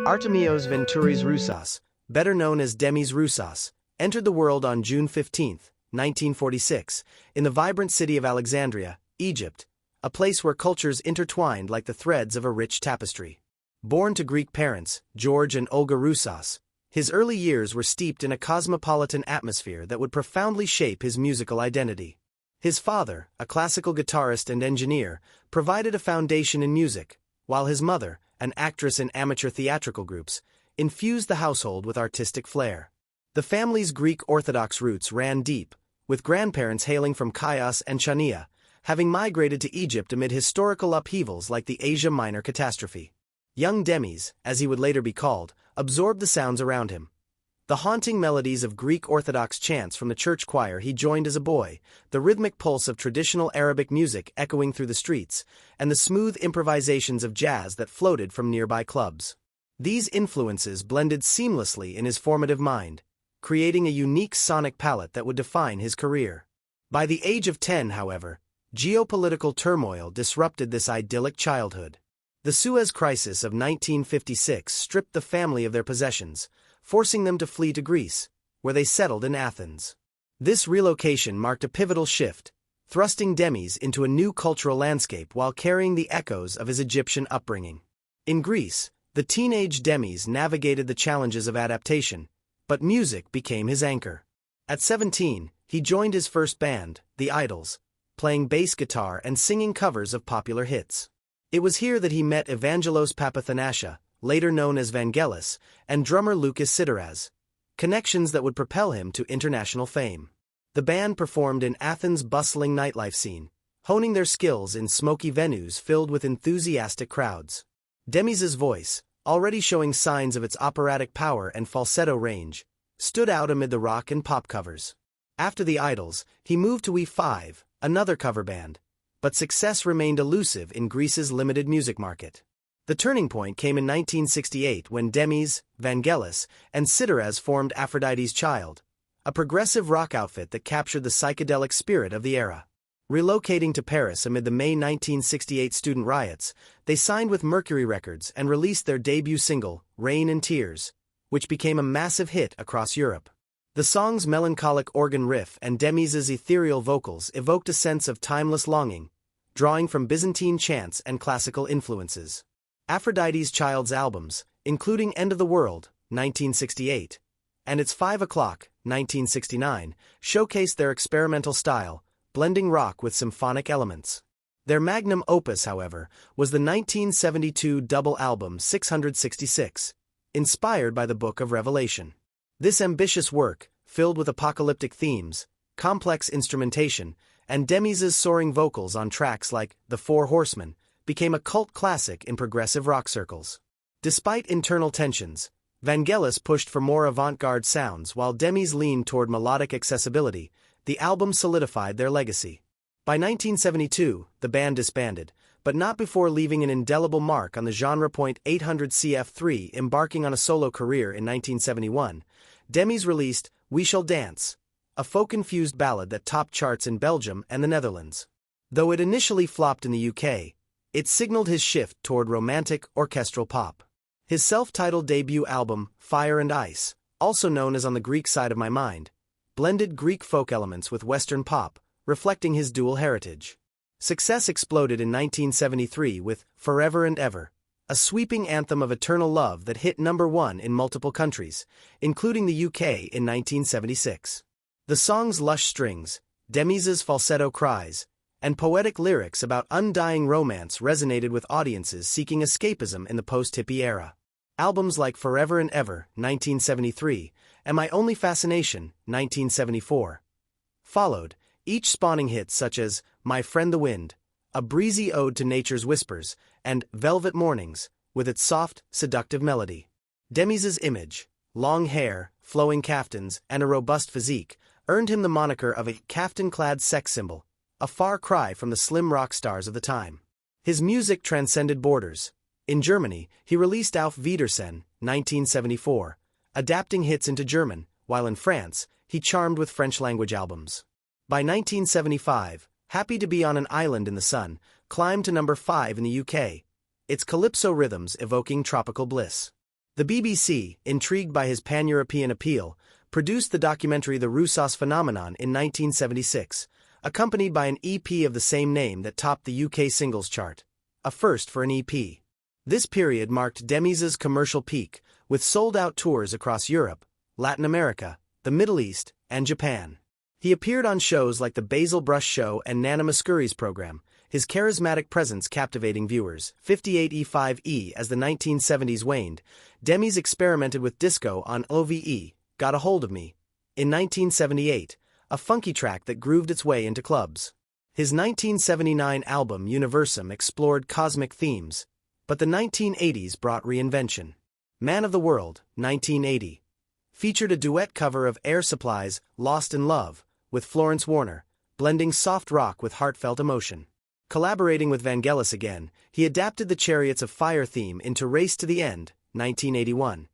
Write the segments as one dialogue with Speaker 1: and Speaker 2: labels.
Speaker 1: Artemios Ventouris Roussos, better known as Demis Roussos, entered the world on June 15, 1946, in the vibrant city of Alexandria, Egypt, a place where cultures intertwined like the threads of a rich tapestry. Born to Greek parents, George and Olga Roussos, his early years were steeped in a cosmopolitan atmosphere that would profoundly shape his musical identity. His father, a classical guitarist and engineer, provided a foundation in music, while his mother, an actress in amateur theatrical groups, infused the household with artistic flair. The family's Greek Orthodox roots ran deep, with grandparents hailing from Chios and Chania, having migrated to Egypt amid historical upheavals like the Asia Minor catastrophe. Young Demis, as he would later be called, absorbed the sounds around him. The haunting melodies of Greek Orthodox chants from the church choir he joined as a boy, the rhythmic pulse of traditional Arabic music echoing through the streets, and the smooth improvisations of jazz that floated from nearby clubs. These influences blended seamlessly in his formative mind, creating a unique sonic palette that would define his career. By the age of 10, however, geopolitical turmoil disrupted this idyllic childhood. The Suez Crisis of 1956 stripped the family of their possessions, forcing them to flee to Greece, where they settled in Athens. This relocation marked a pivotal shift, thrusting Demis into a new cultural landscape while carrying the echoes of his Egyptian upbringing. In Greece, the teenage Demis navigated the challenges of adaptation, but music became his anchor. At 17, he joined his first band, the Idols, playing bass guitar and singing covers of popular hits. It was here that he met Evangelos Papathanasiou, later known as Vangelis, and drummer Lucas Sideras, connections that would propel him to international fame. The band performed in Athens' bustling nightlife scene, honing their skills in smoky venues filled with enthusiastic crowds. Demis's voice, already showing signs of its operatic power and falsetto range, stood out amid the rock and pop covers. After the Idols, he moved to E5, another cover band, but success remained elusive in Greece's limited music market. The turning point came in 1968 when Demis, Vangelis, and Sideras formed Aphrodite's Child, a progressive rock outfit that captured the psychedelic spirit of the era. Relocating to Paris amid the May 1968 student riots, they signed with Mercury Records and released their debut single, Rain and Tears, which became a massive hit across Europe. The song's melancholic organ riff and Demis's ethereal vocals evoked a sense of timeless longing, drawing from Byzantine chants and classical influences. Aphrodite's Child's albums, including End of the World, 1968, and It's 5 O'Clock, 1969, showcased their experimental style, blending rock with symphonic elements. Their magnum opus, however, was the 1972 double album 666, inspired by the Book of Revelation. This ambitious work, filled with apocalyptic themes, complex instrumentation, and Demis's soaring vocals on tracks like The Four Horsemen, became a cult classic in progressive rock circles. Despite internal tensions, Vangelis pushed for more avant-garde sounds while Demis leaned toward melodic accessibility. The album solidified their legacy. By 1972, the band disbanded, but not before leaving an indelible mark on the genre. 800 CF3 embarking on a solo career in 1971, Demis released We Shall Dance, a folk-infused ballad that topped charts in Belgium and the Netherlands. Though it initially flopped in the UK, it signaled his shift toward romantic orchestral pop. His self-titled debut album, Fire and Ice, also known as On the Greek Side of My Mind, blended Greek folk elements with Western pop, reflecting his dual heritage. Success exploded in 1973 with Forever and Ever, a sweeping anthem of eternal love that hit #1 in multiple countries, including the UK in 1976. The song's lush strings, Demis's falsetto cries, and poetic lyrics about undying romance resonated with audiences seeking escapism in the post-hippie era. Albums like Forever and Ever, 1973, and My Only Fascination, 1974, followed, each spawning hits such as My Friend the Wind, a breezy ode to nature's whispers, and Velvet Mornings, with its soft, seductive melody. Demis's image, long hair, flowing kaftans, and a robust physique, earned him the moniker of a kaftan-clad sex symbol, a far cry from the slim rock stars of the time. His music transcended borders. In Germany, he released Auf Wiedersehen, 1974, adapting hits into German, while in France, he charmed with French-language albums. By 1975, happy to be on an island in the sun, climbed to number 5 in the UK, its calypso rhythms evoking tropical bliss. The BBC, intrigued by his pan-European appeal, produced the documentary The Roussos Phenomenon in 1976, accompanied by an EP of the same name that topped the UK singles chart, a first for an EP. This period marked Demis's commercial peak, with sold-out tours across Europe, Latin America, the Middle East, and Japan. He appeared on shows like The Basil Brush Show and Nana Mouskouri's program, his charismatic presence captivating viewers. 58E5E. As the 1970s waned, Demis experimented with disco on OVE, Got a Hold of Me, in 1978, a funky track that grooved its way into clubs. His 1979 album Universum explored cosmic themes, but the 1980s brought reinvention. Man of the World, 1980, featured a duet cover of Air Supply's Lost in Love with Florence Warner, blending soft rock with heartfelt emotion. Collaborating with Vangelis again, he adapted the Chariots of Fire theme into Race to the End, 1981,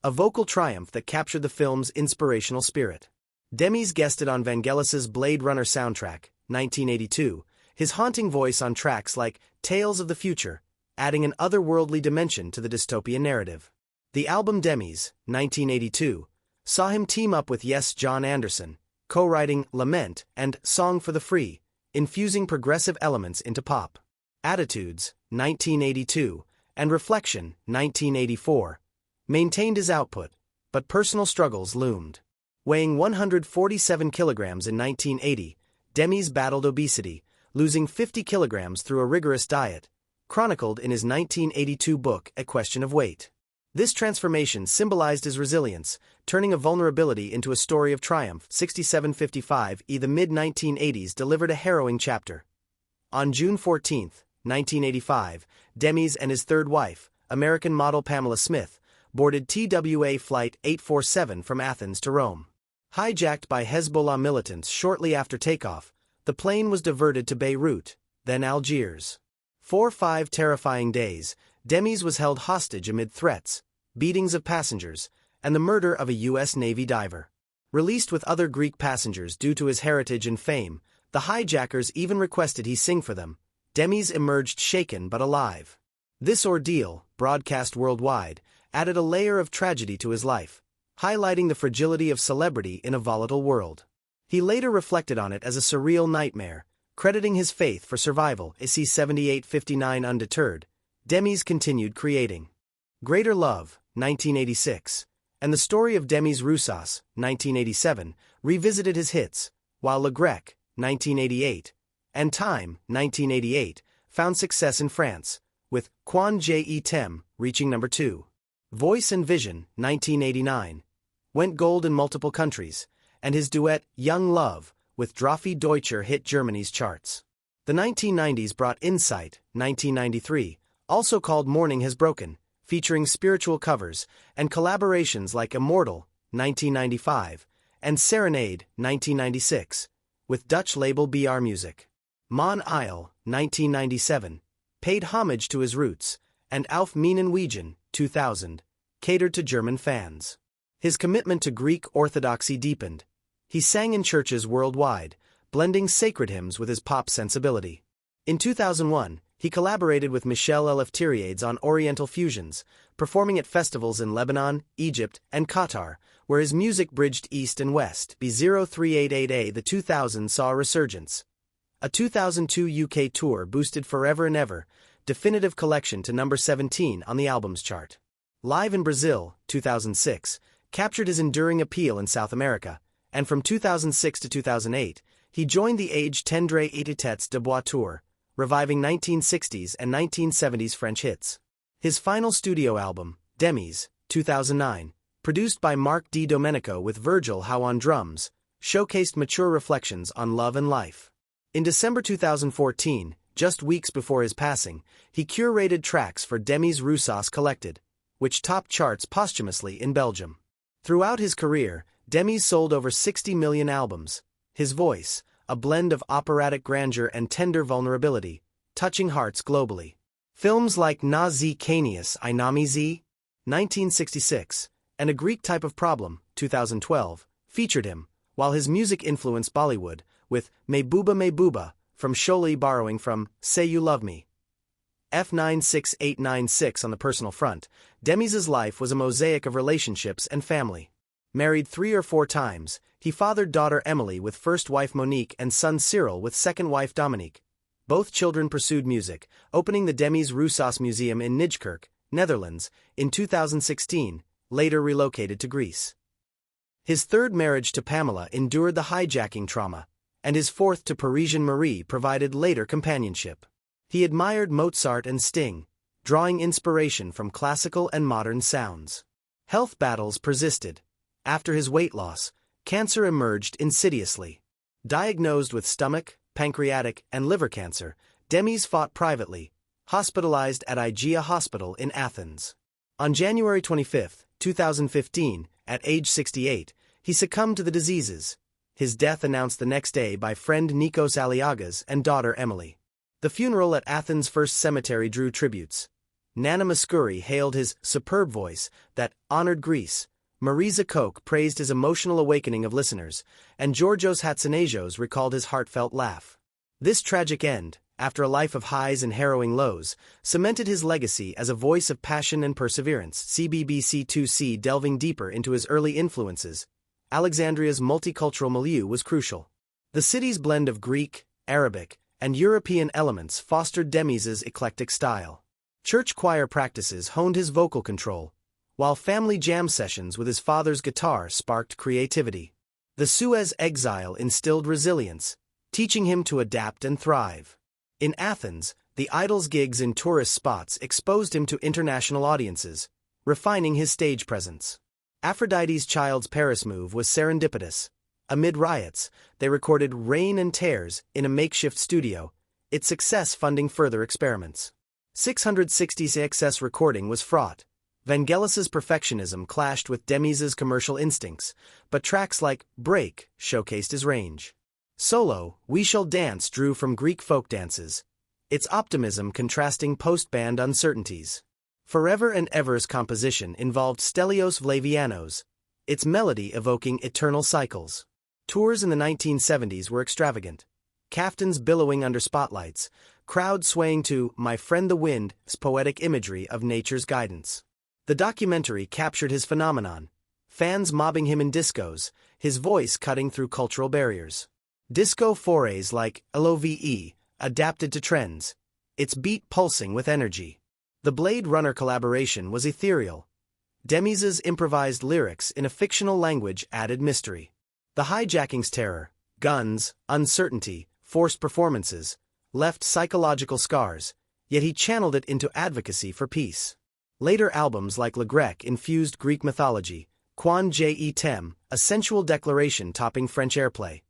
Speaker 1: a vocal triumph that captured the film's inspirational spirit. Demis guested on Vangelis's Blade Runner soundtrack, 1982, his haunting voice on tracks like Tales of the Future, adding an otherworldly dimension to the dystopian narrative. The album Demis, 1982, saw him team up with John Anderson, co-writing Lament and Song for the Free, infusing progressive elements into pop. Attitudes, 1982, and Reflection, 1984, maintained his output, but personal struggles loomed. Weighing 147 kilograms in 1980, Demis battled obesity, losing 50 kilograms through a rigorous diet, chronicled in his 1982 book A Question of Weight. This transformation symbolized his resilience, turning a vulnerability into a story of triumph. 6755E. The mid-1980s delivered a harrowing chapter. On June 14, 1985, Demis and his third wife, American model Pamela Smith, boarded TWA Flight 847 from Athens to Rome. Hijacked by Hezbollah militants shortly after takeoff, the plane was diverted to Beirut, then Algiers. For 5 terrifying days, Demis was held hostage amid threats, beatings of passengers, and the murder of a U.S. Navy diver. Released with other Greek passengers due to his heritage and fame, the hijackers even requested he sing for them. Demis emerged shaken but alive. This ordeal, broadcast worldwide, added a layer of tragedy to his life, highlighting the fragility of celebrity in a volatile world. He later reflected on it as a surreal nightmare, crediting his faith for survival. SC 7859. Undeterred, Demis continued creating. Greater Love, 1986, and The Story of Demis Roussos, 1987, revisited his hits, while Le Grec, 1988, and Time, 1988, found success in France, with Quan Je T'aime reaching number 2. Voice and Vision, 1989, went gold in multiple countries, and his duet Young Love with Drafi Deutscher hit Germany's charts. The 1990s brought Insight, 1993, also called Morning Has Broken, featuring spiritual covers and collaborations like Immortal, 1995, and Serenade, 1996, with Dutch label BR Music. Mon Isle, 1997, paid homage to his roots, and Auf Meinen Wegen, 2000, catered to German fans. His commitment to Greek orthodoxy deepened. He sang in churches worldwide, blending sacred hymns with his pop sensibility. In 2001, he collaborated with Michel Eleftheriades on Oriental Fusions, performing at festivals in Lebanon, Egypt, and Qatar, where his music bridged East and West. B0388A. The 2000s saw a resurgence. A 2002 UK tour boosted Forever and Ever, Definitive Collection to number 17 on the albums chart. Live in Brazil, 2006, captured his enduring appeal in South America, and from 2006 to 2008, he joined the Age Tendre et Têtes de Bois tour, reviving 1960s and 1970s French hits. His final studio album, Demis, 2009, produced by Mark Di Domenico with Virgil Howe on drums, showcased mature reflections on love and life. In December 2014, just weeks before his passing, he curated tracks for Demis Roussos Collected, which topped charts posthumously in Belgium. Throughout his career, Demis sold over 60 million albums. His voice, a blend of operatic grandeur and tender vulnerability, touching hearts globally. Films like Na Z Kanius I Nami Z, 1966, and A Greek Type of Problem, 2012, featured him, while his music influenced Bollywood, with Mehbooba Mehbooba, from Sholay borrowing from Say You Love Me. F96896 on the personal front, Demis's life was a mosaic of relationships and family. Married 3 or 4 times, he fathered daughter Emily with first wife Monique and son Cyril with second wife Dominique. Both children pursued music, opening the Demis Roussos Museum in Nijkerk, Netherlands, in 2016, later relocated to Greece. His third marriage to Pamela endured the hijacking trauma, and his fourth to Parisian Marie provided later companionship. He admired Mozart and Sting, drawing inspiration from classical and modern sounds. Health battles persisted. After his weight loss, cancer emerged insidiously. Diagnosed with stomach, pancreatic, and liver cancer, Demis fought privately, hospitalized at Aegea Hospital in Athens. On January 25, 2015, at age 68, he succumbed to the diseases. His death announced the next day by friend Nikos Aliagas and daughter Emily. The funeral at Athens' First Cemetery drew tributes. Nana Mouskouri hailed his superb voice that honored Greece. Marisa Koch praised his emotional awakening of listeners, and Georgios Hatzinasios recalled his heartfelt laugh. This tragic end, after a life of highs and harrowing lows, cemented his legacy as a voice of passion and perseverance. CBBC2C delving deeper into his early influences, Alexandria's multicultural milieu was crucial. The city's blend of Greek, Arabic, and European elements fostered Demis's eclectic style. Church choir practices honed his vocal control, while family jam sessions with his father's guitar sparked creativity. The Suez exile instilled resilience, teaching him to adapt and thrive. In Athens, the idol's gigs in tourist spots exposed him to international audiences, refining his stage presence. Aphrodite's Child's Paris move was serendipitous. Amid riots, they recorded Rain and Tears in a makeshift studio, its success funding further experiments. 660's excess recording was fraught. Vangelis's perfectionism clashed with Demis's commercial instincts, but tracks like Break showcased his range. Solo, We Shall Dance drew from Greek folk dances, its optimism contrasting post-band uncertainties. Forever and Ever's composition involved Stelios Vlavianos, its melody evoking eternal cycles. Tours in the 1970s were extravagant. Caftans billowing under spotlights, crowds swaying to My Friend the Wind's poetic imagery of nature's guidance. The documentary captured his phenomenon, fans mobbing him in discos, his voice cutting through cultural barriers. Disco forays like LOVE adapted to trends, its beat pulsing with energy. The Blade Runner collaboration was ethereal. Demis's improvised lyrics in a fictional language added mystery. The hijacking's terror, guns, uncertainty, forced performances, left psychological scars, yet he channeled it into advocacy for peace. Later albums like Le Grec infused Greek mythology, Quan Je Tem, a sensual declaration topping French airplay.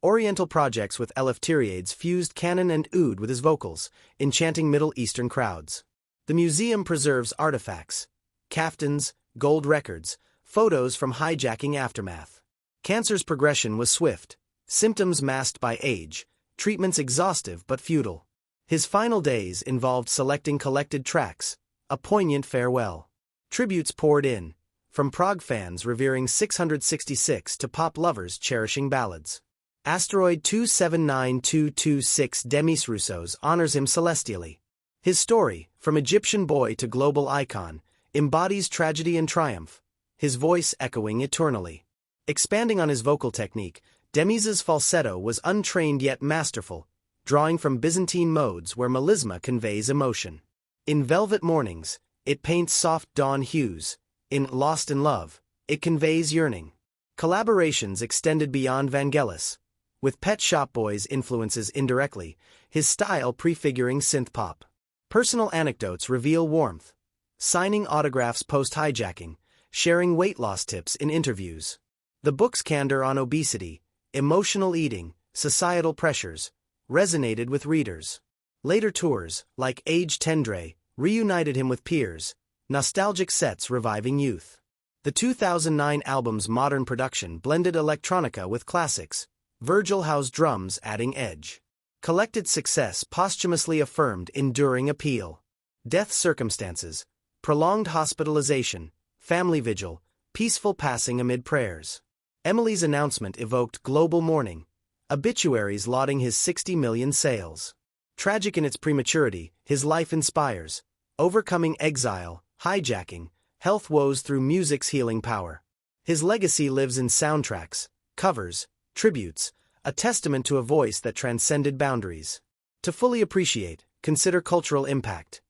Speaker 1: Oriental projects with Eleftheriades fused canon and oud with his vocals, enchanting Middle Eastern crowds. The museum preserves artifacts, caftans, gold records, photos from hijacking aftermath. Cancer's progression was swift, symptoms masked by age, treatments exhaustive but futile. His final days involved selecting collected tracks, a poignant farewell. Tributes poured in, from prog fans revering 666 to pop lovers cherishing ballads. Asteroid 279226 Demis Roussos honors him celestially. His story, from Egyptian boy to global icon, embodies tragedy and triumph, his voice echoing eternally. Expanding on his vocal technique, Demis's falsetto was untrained yet masterful, drawing from Byzantine modes where melisma conveys emotion. In Velvet Mornings, it paints soft dawn hues. In Lost in Love, it conveys yearning. Collaborations extended beyond Vangelis, with Pet Shop Boys' influences indirectly, his style prefiguring synth-pop. Personal anecdotes reveal warmth, signing autographs post-hijacking, sharing weight loss tips in interviews. The book's candor on obesity, emotional eating, societal pressures, resonated with readers. Later tours, like Age Tendre, reunited him with peers, nostalgic sets reviving youth. The 2009 album's modern production blended electronica with classics, Virgil Howe's drums adding edge. Collected success posthumously affirmed enduring appeal. Death circumstances, prolonged hospitalization, family vigil, peaceful passing amid prayers. Emily's announcement evoked global mourning, Obituaries lauding his 60 million sales. Tragic in its prematurity, his life inspires, overcoming exile, hijacking, health woes through music's healing power. His legacy lives in soundtracks, covers, tributes, a testament to a voice that transcended boundaries. To fully appreciate, consider cultural impact.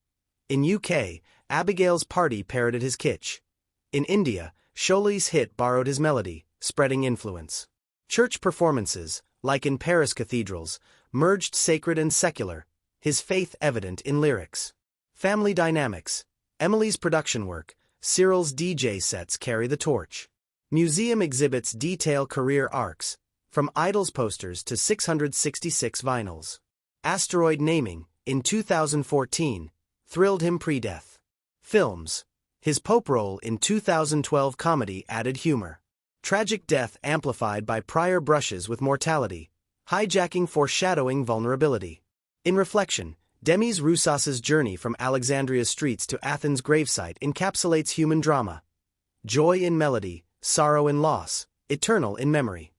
Speaker 1: In UK, Abigail's Party parroted his kitsch. In India, Sholi's hit borrowed his melody, spreading influence. Church performances, like in Paris cathedrals, merged sacred and secular, his faith evident in lyrics. Family dynamics. Emily's production work, Cyril's DJ sets carry the torch. Museum exhibits detail career arcs, from idols posters to 666 vinyls. Asteroid naming, in 2014, thrilled him pre-death. Films. His Pope role in 2012 comedy added humor. Tragic death amplified by prior brushes with mortality, hijacking foreshadowing vulnerability. In reflection, Demis Roussos's journey from Alexandria's streets to Athens' gravesite encapsulates human drama. Joy in melody, sorrow in loss, eternal in memory.